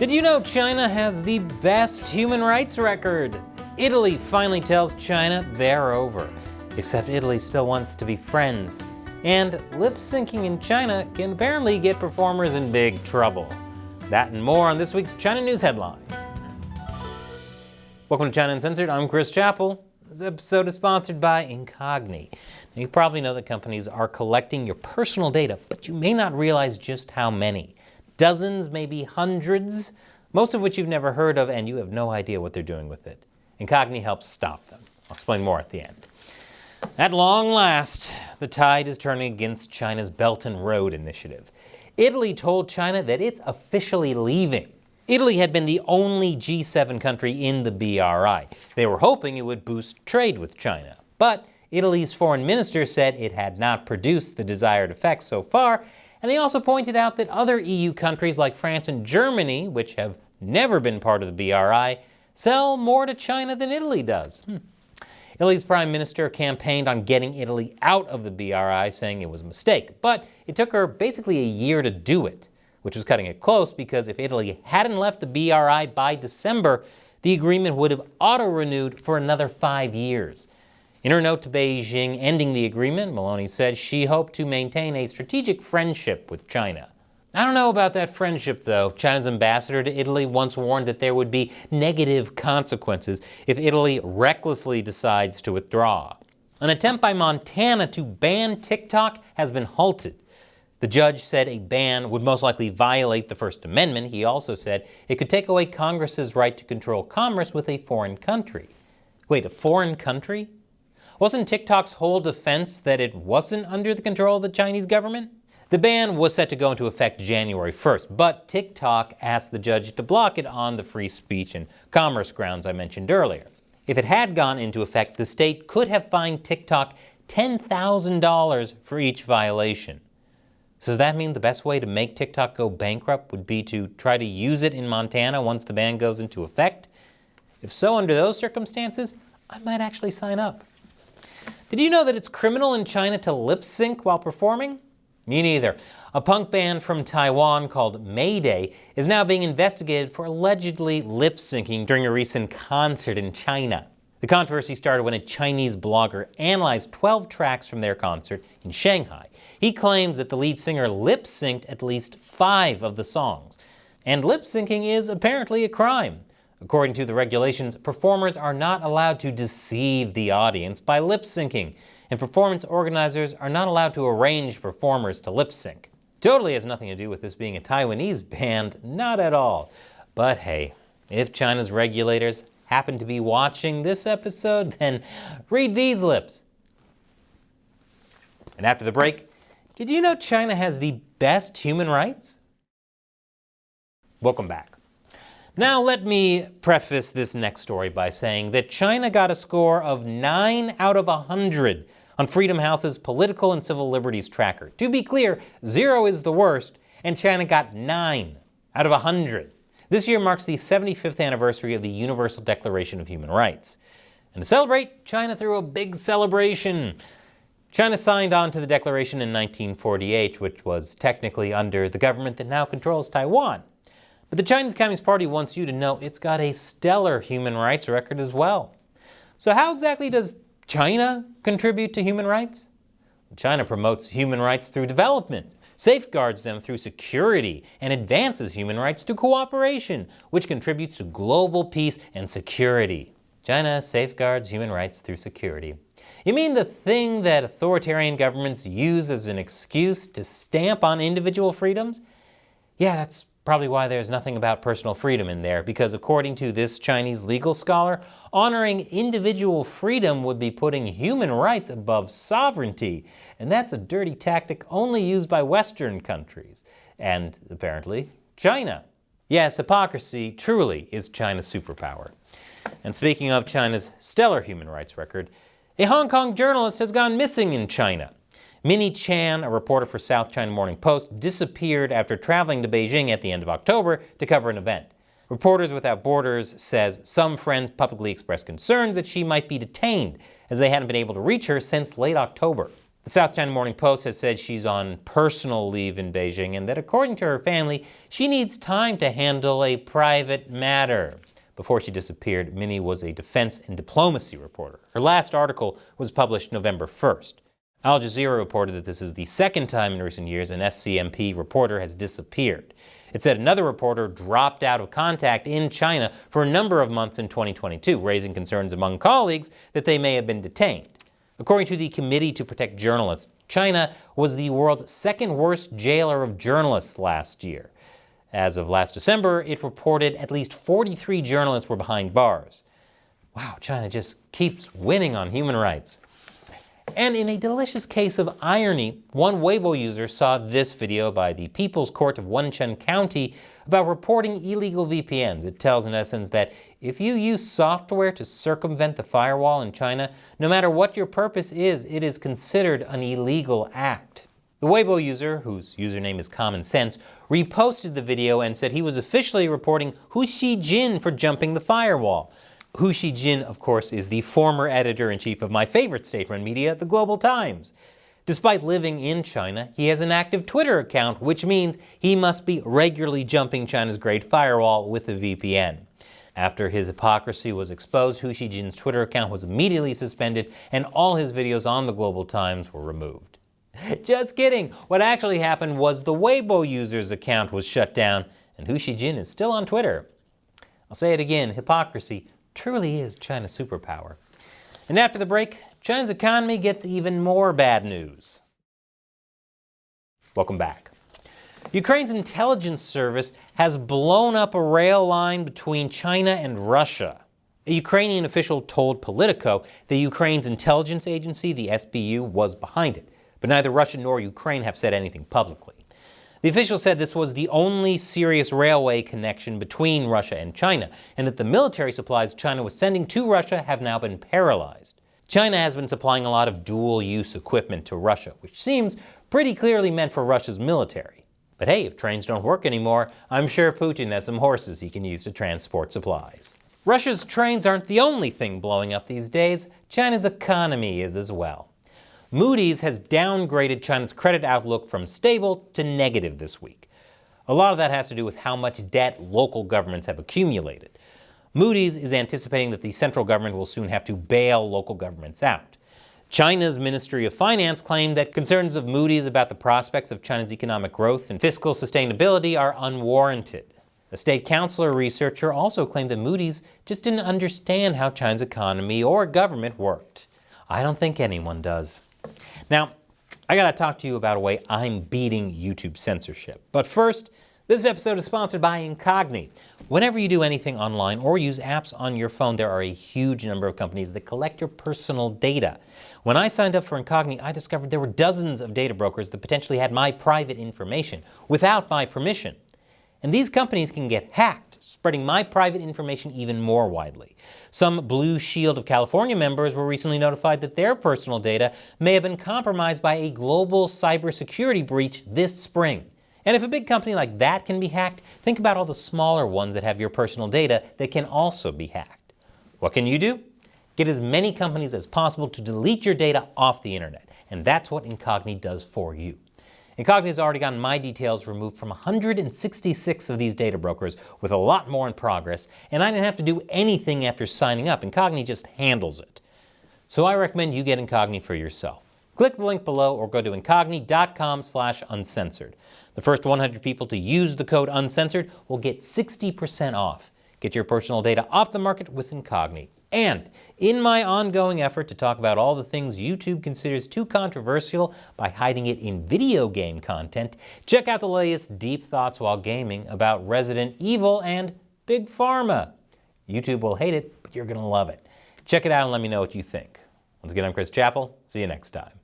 Did you know China has the best human rights record? Italy finally tells China they're over. Except Italy still wants to be friends. And lip syncing in China can apparently get performers in big trouble. That and more on this week's China News Headlines. Welcome to China Uncensored. I'm Chris Chappell. This episode is sponsored by Incogni. Now, you probably know that companies are collecting your personal data, but you may not realize just how many. Dozens, maybe hundreds, most of which you've never heard of, and you have no idea what they're doing with it. Incogni helps stop them. I'll explain more at the end. At long last, the tide is turning against China's Belt and Road Initiative. Italy told China that it's officially leaving. Italy had been the only G7 country in the BRI. They were hoping it would boost trade with China. But Italy's foreign minister said it had not produced the desired effects so far, and he also pointed out that other EU countries like France and Germany, which have never been part of the BRI, sell more to China than Italy does. Italy's prime minister campaigned on getting Italy out of the BRI, saying it was a mistake. But it took her basically a year to do it, which was cutting it close because if Italy hadn't left the BRI by December, the agreement would have auto-renewed for another 5 years. In her note to Beijing ending the agreement, Meloni said she hoped to maintain a strategic friendship with China. I don't know about that friendship, though. China's ambassador to Italy once warned that there would be negative consequences if Italy recklessly decides to withdraw. An attempt by Montana to ban TikTok has been halted. The judge said a ban would most likely violate the First Amendment. He also said it could take away Congress's right to control commerce with a foreign country. Wait, a foreign country? Wasn't TikTok's whole defense that it wasn't under the control of the Chinese government? The ban was set to go into effect January 1st, but TikTok asked the judge to block it on the free speech and commerce grounds I mentioned earlier. If it had gone into effect, the state could have fined TikTok $10,000 for each violation. So does that mean the best way to make TikTok go bankrupt would be to try to use it in Montana once the ban goes into effect? If so, under those circumstances, I might actually sign up. Did you know that it's criminal in China to lip sync while performing? Me neither. A punk band from Taiwan called Mayday is now being investigated for allegedly lip syncing during a recent concert in China. The controversy started when a Chinese blogger analyzed 12 tracks from their concert in Shanghai. He claims that the lead singer lip synced at least 5 of the songs. And lip syncing is apparently a crime. According to the regulations, performers are not allowed to deceive the audience by lip syncing, and performance organizers are not allowed to arrange performers to lip sync. Totally has nothing to do with this being a Taiwanese band, not at all. But hey, if China's regulators happen to be watching this episode, then read these lips. And after the break, did you know China has the best human rights? Welcome back. Now let me preface this next story by saying that China got a score of 9 out of 100 on Freedom House's Political and Civil Liberties Tracker. To be clear, 0 is the worst, and China got 9 out of 100. This year marks the 75th anniversary of the Universal Declaration of Human Rights. And to celebrate, China threw a big celebration. China signed on to the declaration in 1948, which was technically under the government that now controls Taiwan. But the Chinese Communist Party wants you to know it's got a stellar human rights record as well. So how exactly does China contribute to human rights? China promotes human rights through development, safeguards them through security, and advances human rights through cooperation, which contributes to global peace and security. China safeguards human rights through security. You mean the thing that authoritarian governments use as an excuse to stamp on individual freedoms? Yeah, that's probably why there's nothing about personal freedom in there, because according to this Chinese legal scholar, honoring individual freedom would be putting human rights above sovereignty, and that's a dirty tactic only used by Western countries, and apparently China. Yes, hypocrisy truly is China's superpower. And speaking of China's stellar human rights record, a Hong Kong journalist has gone missing in China. Minnie Chan, a reporter for South China Morning Post, disappeared after traveling to Beijing at the end of October to cover an event. Reporters Without Borders says some friends publicly expressed concerns that she might be detained, as they hadn't been able to reach her since late October. The South China Morning Post has said she's on personal leave in Beijing and that according to her family, she needs time to handle a private matter. Before she disappeared, Minnie was a defense and diplomacy reporter. Her last article was published November 1st. Al Jazeera reported that this is the second time in recent years an SCMP reporter has disappeared. It said another reporter dropped out of contact in China for a number of months in 2022, raising concerns among colleagues that they may have been detained. According to the Committee to Protect Journalists, China was the world's second worst jailer of journalists last year. As of last December, it reported at least 43 journalists were behind bars. Wow, China just keeps winning on human rights. And in a delicious case of irony, one Weibo user saw this video by the People's Court of Wencheng County about reporting illegal VPNs. It tells in essence that if you use software to circumvent the firewall in China, no matter what your purpose is, it is considered an illegal act. The Weibo user, whose username is Common Sense, reposted the video and said he was officially reporting Hu Xijin for jumping the firewall. Hu Xijin, of course, is the former editor-in-chief of my favorite state-run media, the Global Times. Despite living in China, he has an active Twitter account, which means he must be regularly jumping China's Great Firewall with a VPN. After his hypocrisy was exposed, Hu Xijin's Twitter account was immediately suspended and all his videos on the Global Times were removed. Just kidding! What actually happened was the Weibo user's account was shut down and Hu Xijin is still on Twitter. I'll say it again, hypocrisy truly is China's superpower. And after the break, China's economy gets even more bad news. Welcome back. Ukraine's intelligence service has blown up a rail line between China and Russia. A Ukrainian official told Politico that Ukraine's intelligence agency, the SBU, was behind it, but neither Russia nor Ukraine have said anything publicly. The official said this was the only serious railway connection between Russia and China, and that the military supplies China was sending to Russia have now been paralyzed. China has been supplying a lot of dual-use equipment to Russia, which seems pretty clearly meant for Russia's military. But hey, if trains don't work anymore, I'm sure Putin has some horses he can use to transport supplies. Russia's trains aren't the only thing blowing up these days. China's economy is as well. Moody's has downgraded China's credit outlook from stable to negative this week. A lot of that has to do with how much debt local governments have accumulated. Moody's is anticipating that the central government will soon have to bail local governments out. China's Ministry of Finance claimed that concerns of Moody's about the prospects of China's economic growth and fiscal sustainability are unwarranted. A state councilor researcher also claimed that Moody's just didn't understand how China's economy or government worked. I don't think anyone does. Now, I gotta talk to you about a way I'm beating YouTube censorship. But first, this episode is sponsored by Incogni. Whenever you do anything online or use apps on your phone, there are a huge number of companies that collect your personal data. When I signed up for Incogni, I discovered there were dozens of data brokers that potentially had my private information without my permission. And these companies can get hacked, spreading my private information even more widely. Some Blue Shield of California members were recently notified that their personal data may have been compromised by a global cybersecurity breach this spring. And if a big company like that can be hacked, think about all the smaller ones that have your personal data that can also be hacked. What can you do? Get as many companies as possible to delete your data off the internet. And that's what Incogni does for you. Incogni has already gotten my details removed from 166 of these data brokers, with a lot more in progress, and I didn't have to do anything after signing up. Incogni just handles it. So I recommend you get Incogni for yourself. Click the link below or go to incogni.com/uncensored. The first 100 people to use the code UNCENSORED will get 60% off. Get your personal data off the market with Incogni. And in my ongoing effort to talk about all the things YouTube considers too controversial by hiding it in video game content, check out the latest Deep Thoughts While Gaming about Resident Evil and Big Pharma. YouTube will hate it, but you're going to love it. Check it out and let me know what you think. Once again, I'm Chris Chappell. See you next time.